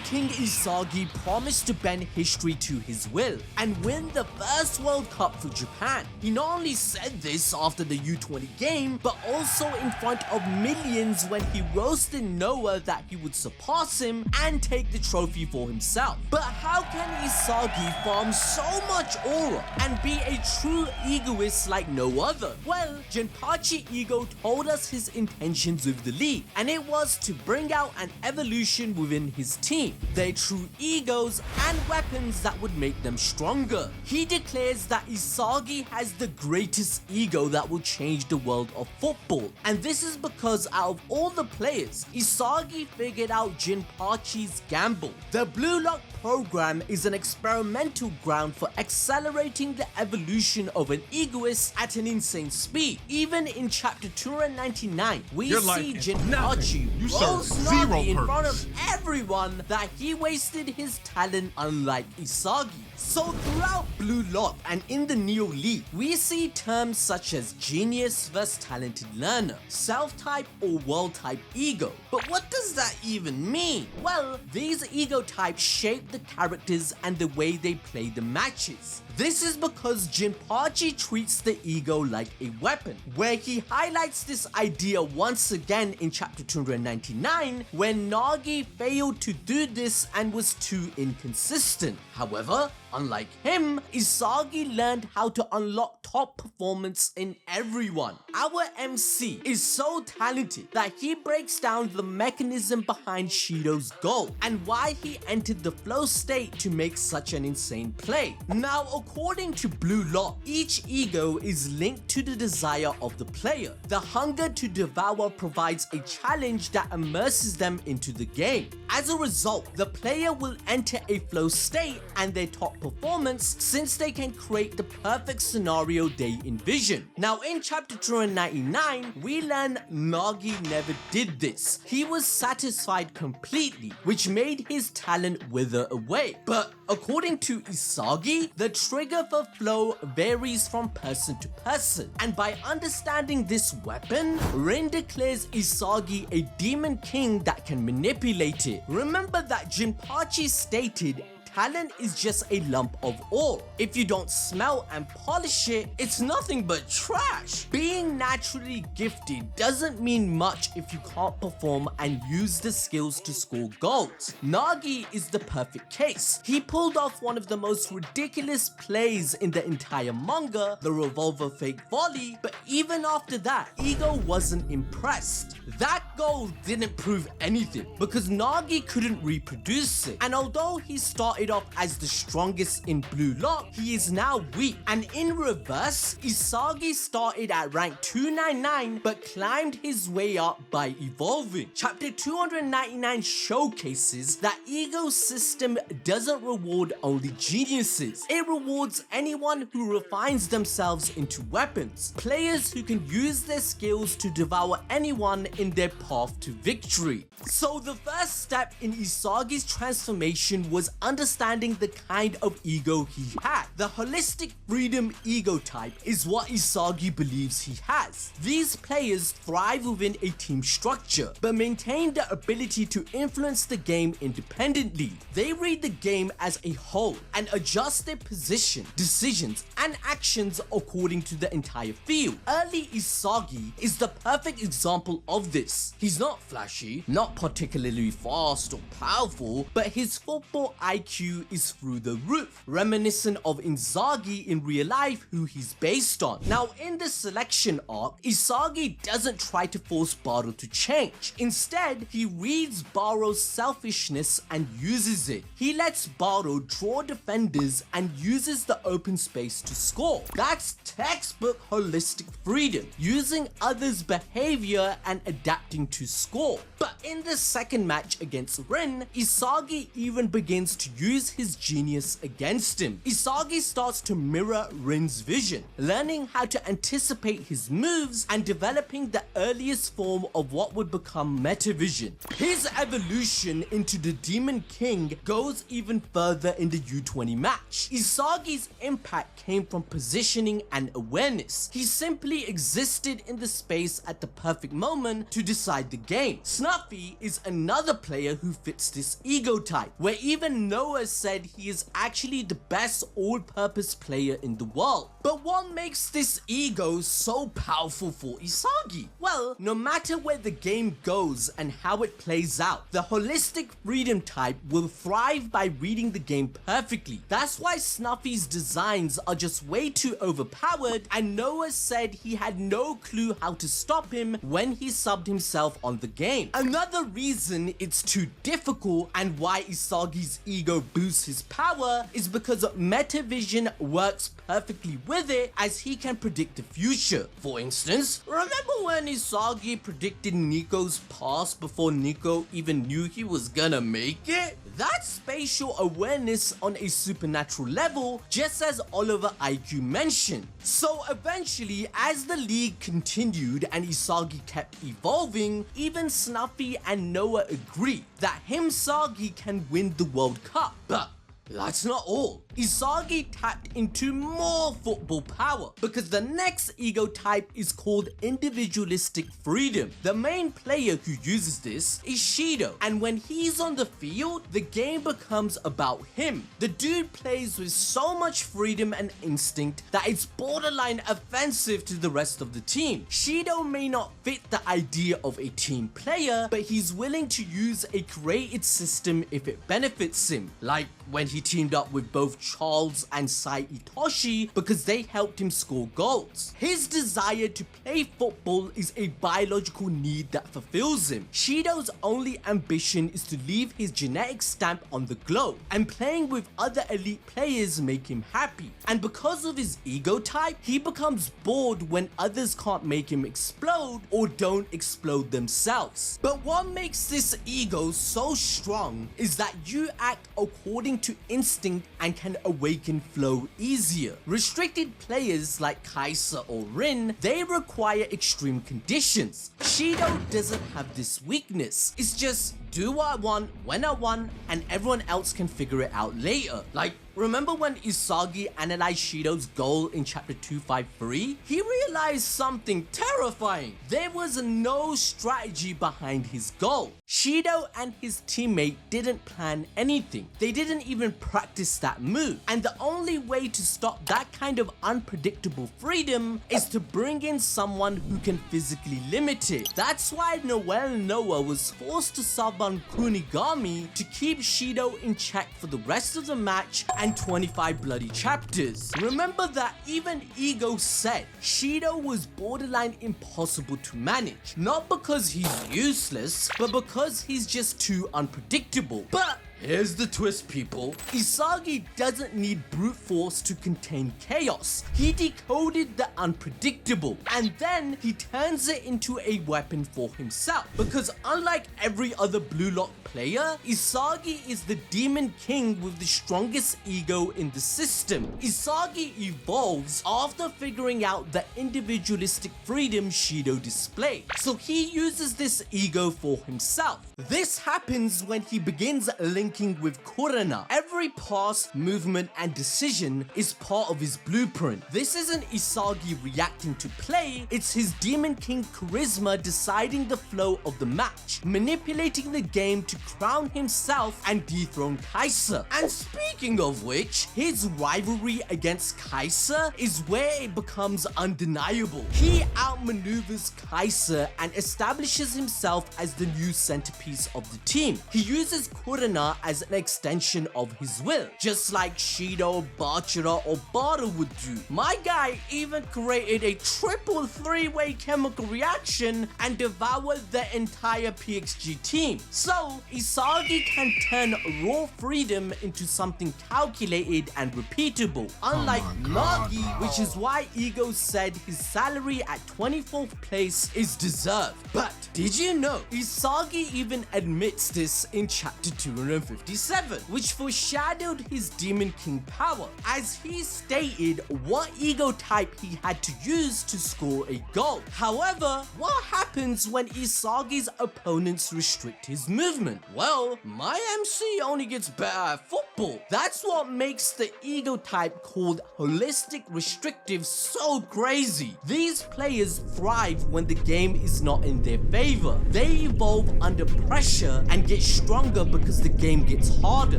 Demon King Isagi promised to bend history to his will and win the first World Cup for Japan. He not only said this after the U20 game, but also in front of millions when he roasted Noah that he would surpass him and take the trophy for himself. But how can Isagi farm so much aura and be a true egoist like no other? Well, Jinpachi Ego told us his intentions with the league, and it was to bring out an evolution within his team, their true egos and weapons that would make them stronger. He declares that Isagi has the greatest ego that will change the world of football, and this is because out of all the players, Isagi figured out Jinpachi's gamble. The Blue Lock program is an experimental ground for accelerating the evolution of an egoist at an insane speed. Even in chapter 299, we see Jinpachi roast NAGI in front of everyone that he wasted his talent unlike Isagi. So throughout Blue Lock and in the Neo League, we see terms such as genius versus talented learner, self-type or world-type ego. But what does that even mean? Well, these ego types shape the characters and the way they play the matches. This is because Jinpachi treats the ego like a weapon, where he highlights this idea once again in chapter 299 when NAGI failed to do this and was too inconsistent. However, unlike him, Isagi learned how to unlock top performance in everyone. Our MC is so talented that he breaks down the mechanism behind Shido's goal and why he entered the flow state to make such an insane play. Now, according to Blue Lock, each ego is linked to the desire of the player. The hunger to devour provides a challenge that immerses them into the game. As a result, the player will enter a flow state and their top performance since they can create the perfect scenario they envision. Now in chapter 299, we learn NAGI never did this. He was satisfied completely, which made his talent wither away. But according to Isagi, the trigger for flow varies from person to person, and by understanding this weapon, Rin declares Isagi a demon king that can manipulate it. Remember that Jinpachi stated talent is just a lump of ore. If you don't smell and polish it, it's nothing but trash. Being naturally gifted doesn't mean much if you can't perform and use the skills to score goals. NAGI is the perfect case. He pulled off one of the most ridiculous plays in the entire manga, the revolver fake volley, but even after that, Ego wasn't impressed. That goal didn't prove anything because NAGI couldn't reproduce it, and although he started off as the strongest in Blue Lock, he is now weak. And in reverse, Isagi started at rank 299 but climbed his way up by evolving. Chapter 299 showcases that Ego's system doesn't reward only geniuses. It rewards anyone who refines themselves into weapons, players who can use their skills to devour anyone in their path to victory. So the first step in Isagi's transformation was understanding the kind of ego he had. The holistic freedom ego type is what Isagi believes he has. These players thrive within a team structure, but maintain the ability to influence the game independently. They read the game as a whole and adjust their position, decisions, and actions according to the entire field. Early Isagi is the perfect example of this. He's not flashy, not particularly fast or powerful, but his football IQ is through the roof, reminiscent of Inzaghi in real life, who he's based on. Now in the selection arc, Isagi doesn't try to force Baro to change. Instead, he reads Baro's selfishness and uses it. He lets Baro draw defenders and uses the open space to score. That's textbook holistic freedom, using others' behavior and adapting to score. But in the second match against Rin, Isagi even begins to use use his genius against him. Isagi starts to mirror Rin's vision, learning how to anticipate his moves and developing the earliest form of what would become Metavision. His evolution into the Demon King goes even further in the U20 match. Isagi's impact came from positioning and awareness. He simply existed in the space at the perfect moment to decide the game. Snuffy is another player who fits this ego type, where even Noah said he is actually the best all-purpose player in the world. But what makes this ego so powerful for Isagi? Well, no matter where the game goes and how it plays out, the holistic freedom type will thrive by reading the game perfectly. That's why Snuffy's designs are just way too overpowered, and Noah said he had no clue how to stop him when he subbed himself on the game. Another reason it's too difficult and why Isagi's ego boosts his power is because Metavision works perfectly with it, as he can predict the future. For instance, remember when Isagi predicted Nico's past before Nico even knew he was gonna make it? That's spatial awareness on a supernatural level, just as Oliver IQ mentioned. So eventually, as the league continued and Isagi kept evolving, even Snuffy and Noah agree that Sagi can win the World Cup. But that's not all. Isagi tapped into more football power, because the next ego type is called Individualistic Freedom. The main player who uses this is Shido, and when he's on the field, the game becomes about him. The dude plays with so much freedom and instinct that it's borderline offensive to the rest of the team. Shido may not fit the idea of a team player, but he's willing to use a created system if it benefits him, like when he teamed up with both Charles and Sai Itoshi because they helped him score goals. His desire to play football is a biological need that fulfills him. Shido's only ambition is to leave his genetic stamp on the globe, and playing with other elite players make him happy. And because of his ego type, he becomes bored when others can't make him explode or don't explode themselves. But what makes this ego so strong is that you act according to instinct and can awaken flow easier. Restricted players like Kaiser or Rin, they require extreme conditions. Shido doesn't have this weakness. It's just do what I want, when I want, and everyone else can figure it out later. Like, remember when Isagi analyzed Shido's goal in chapter 253? He realized something terrifying. There was no strategy behind his goal. Shido and his teammate didn't plan anything. They didn't even practice that move. And the only way to stop that kind of unpredictable freedom is to bring in someone who can physically limit it. That's why Noah was forced to sub on Kunigami to keep Shido in check for the rest of the match and 25 bloody chapters. Remember that even Ego said Shido was borderline impossible to manage, not because he's useless, but because he's just too unpredictable. But here's the twist, people. Isagi doesn't need brute force to contain chaos. He decoded the unpredictable, and then he turns it into a weapon for himself. Because unlike every other Blue Lock player, Isagi is the Demon King with the strongest ego in the system. Isagi evolves after figuring out the individualistic freedom Shido displayed, so he uses this ego for himself. This happens when he begins linking with Kurana. Every pass, movement, and decision is part of his blueprint. This isn't Isagi reacting to play, it's his Demon King charisma deciding the flow of the match, manipulating the game to crown himself and dethrone Kaiser. And speaking of which, his rivalry against Kaiser is where it becomes undeniable. He outmaneuvers Kaiser and establishes himself as the new centerpiece of the team. He uses Kurana as an extension of his will, just like Shido, Bachira, or Bada would do. My guy even created a triple three-way chemical reaction and devoured the entire PXG team. So Isagi can turn raw freedom into something calculated and repeatable, unlike NAGI, which is why Ego said his salary at 24th place is deserved. But Did you know Isagi even admits this in chapter 257, which foreshadowed his Demon King power, as he stated what ego type he had to use to score a goal. However, what happens when Isagi's opponents restrict his movement? Well, my MC only gets better at football. That's what makes the ego type called holistic restrictive so crazy. These players thrive when the game is not in their favor. They evolve under pressure and get stronger because the game gets harder.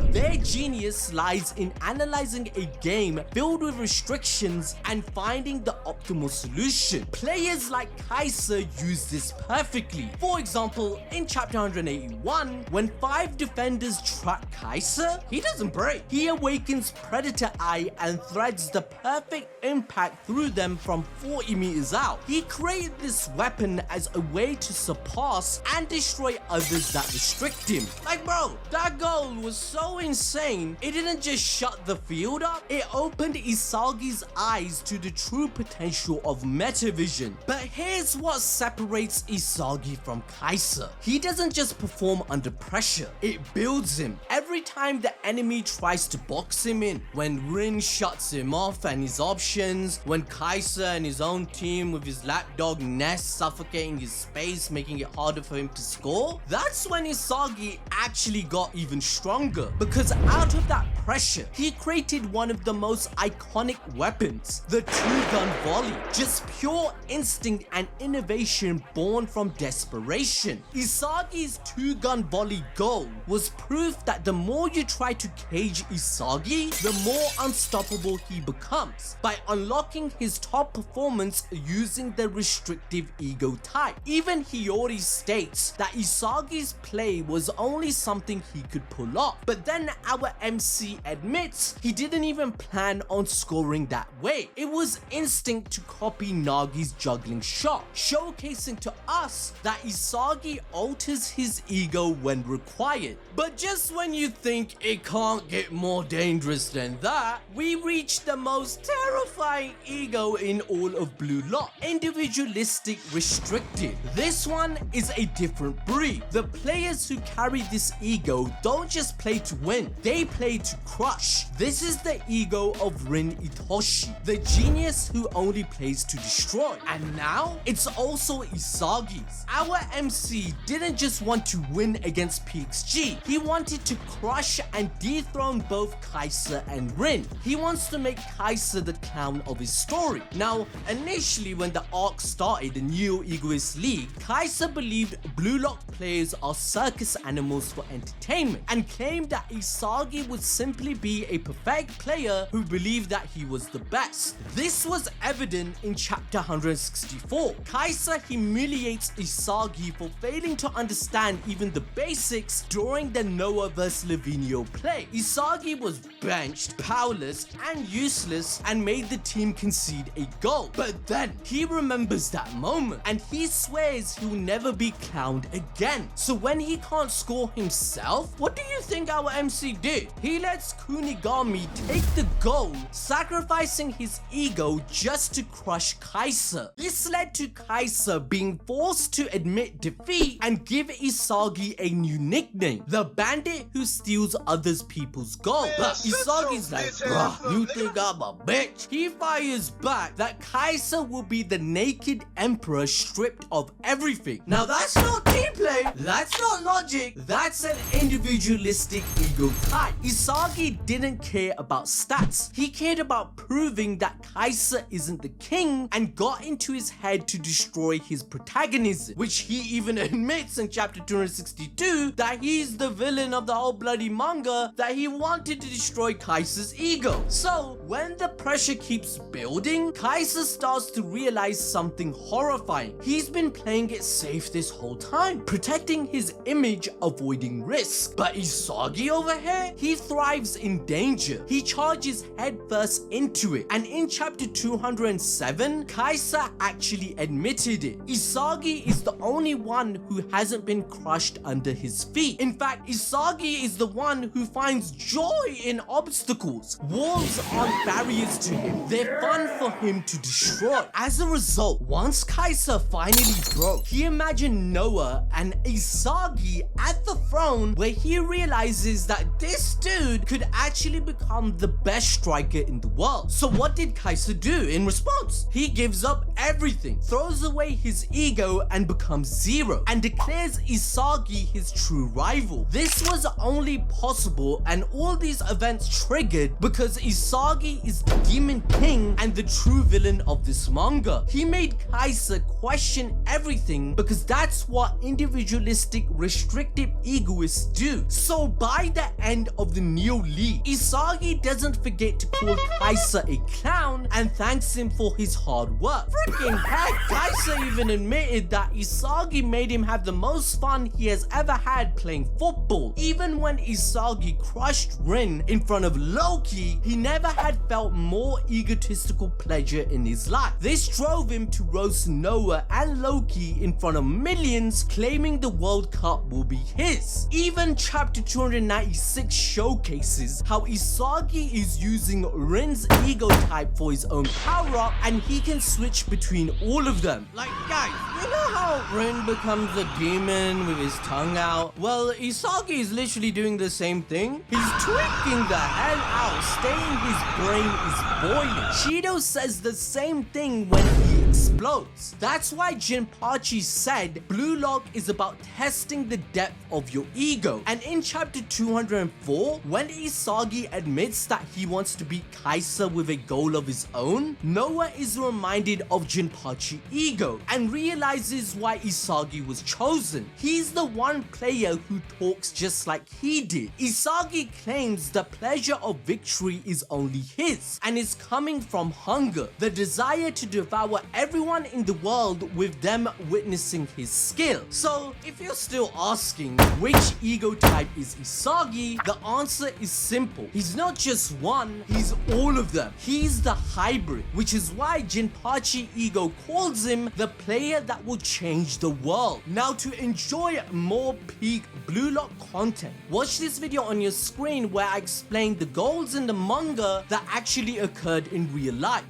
Their genius lies in analyzing a game filled with restrictions and finding the optimal solution. Players like Kaiser use this perfectly. For example, in chapter 181, when 5 defenders trap Kaiser, he doesn't break. He awakens Predator Eye and threads the perfect impact through them from 40 meters out. He created this weapon as a way to surpass and destroy others that restrict him. Like bro, that goal was so insane, it didn't just shut the field up, it opened Isagi's eyes to the true potential of Metavision. But here's what separates Isagi from Kaiser. He doesn't just perform under pressure, it builds him. Every time the enemy tries to box him in, when Rin shuts him off and his options, when Kaiser and his own team with his lapdog Nest suffocating his space, making it harder for him to score, that's when Isagi actually got even stronger. Because out of that pressure, he created one of the most iconic weapons, the two-gun volley. Just pure instinct and innovation born from desperation. Isagi's two-gun volley goal was proof that the more you try to cage Isagi, the more unstoppable he becomes, by unlocking his top performance using the restrictive ego type. Even Hiyori states that Isagi's play was only something he could pull off, but then our MC admits he didn't even plan on scoring that way. It was instinct to copy Nagi's juggling shot, showcasing to us that Isagi alters his ego when required. But just when you think it can't get more dangerous than that, we reach the most terrifying ego in all of Blue Lock, Individualistic Restrictive. This one is a different breed. The players who carry this ego don't just play to win, they play to crush. This is the ego of Rin Itoshi, the genius who only plays to destroy. And now, it's also Isagi's. Our MC didn't just want to win against PXG, he wanted to crush and dethrone both Kaiser and Rin. He wants to make Kaiser the clown of his story. Now, initially when the arc started, the new Egoist League, Kaiser believed Blue Lock players are circus animals for entertainment, and claimed that Isagi would simply be a perfect player who believed that he was the best. This was evident in chapter 164. Kaiser humiliates Isagi for failing to understand even the basics during the Noah vs Lavinio play. Isagi was benched, powerless and useless, and made the team concede a goal. But then he remembers that moment and he swears he'll never be clowned again. So when he can't score himself, what do you think our MC did? He lets Kunigami take the goal, sacrificing his ego just to crush Kaiser. This led to Kaiser being forced to admit defeat and give Isagi a new nickname, the bandit who steals others people's gold. But Isagi's like, bruh, you think I'm a bitch? He fires back that Kaiser will be the naked emperor stripped of everything. Now that's not team play, that's not logic, that's an individualistic ego type. Isagi didn't care about stats, he cared about proving that Kaiser isn't the king, and got into his head to destroy his protagonism, which he even admits in chapter 262 that he's the villain of the whole bloody manga, that he wanted to destroy Kaiser's ego. So when the pressure keeps building, Kaiser starts to realize something horrifying. He's been playing it safe this whole time, protecting his image, avoiding risk. But Isagi over here, he thrives in danger. He charges headfirst into it, and in chapter 207, Kaiser actually admitted it. Isagi is the only one who hasn't been crushed under his feet. In fact, Isagi is is the one who finds joy in obstacles. Walls aren't barriers to him, they're fun for him to destroy. As a result, once Kaiser finally broke, he imagined Noah and Isagi at the throne, where he realizes that this dude could actually become the best striker in the world. So what did Kaiser do in response? He gives up everything, throws away his ego and becomes Zero, and declares Isagi his true rival. This was only possible, and all these events triggered because Isagi is the Demon King and the true villain of this manga. He made Kaiser question everything because that's what individualistic, restrictive egoists do. So by the end of the Neo League, Isagi doesn't forget to call Kaiser a clown and thanks him for his hard work. Freaking heck, Kaiser even admitted that Isagi made him have the most fun he has ever had playing football. Even when Isagi crushed Rin in front of Loki, he never had felt more egotistical pleasure in his life. This drove him to roast Noah and Loki in front of millions, claiming the World Cup will be his. Even chapter 296 showcases how Isagi is using Rin's ego type for his own power up, and he can switch between all of them. Like, guys, you know how Rin becomes a demon with his tongue out? Well, Isagi is literally doing the same thing. He's tweaking the hell out, staying his brain is boiling. Shido says the same thing when he explodes. That's why Jinpachi said Blue Lock is about testing the depth of your ego. And in chapter 204, when Isagi admits that he wants to beat Kaiser with a goal of his own, Noah is reminded of Jinpachi Ego and realizes why Isagi was chosen. He's the one player who talks just like he did. Isagi claims the pleasure of victory is only his and is coming from hunger, the desire to devour everyone in the world with them witnessing his skill. So if you're still asking which ego type is Isagi, the answer is simple. He's not just one, he's all of them. He's the hybrid, which is why Jinpachi Ego calls him the player that will change the world. Now, to enjoy more peak Blue Lock content, watch this video on your screen where I explain the goals in the manga that actually occurred in real life.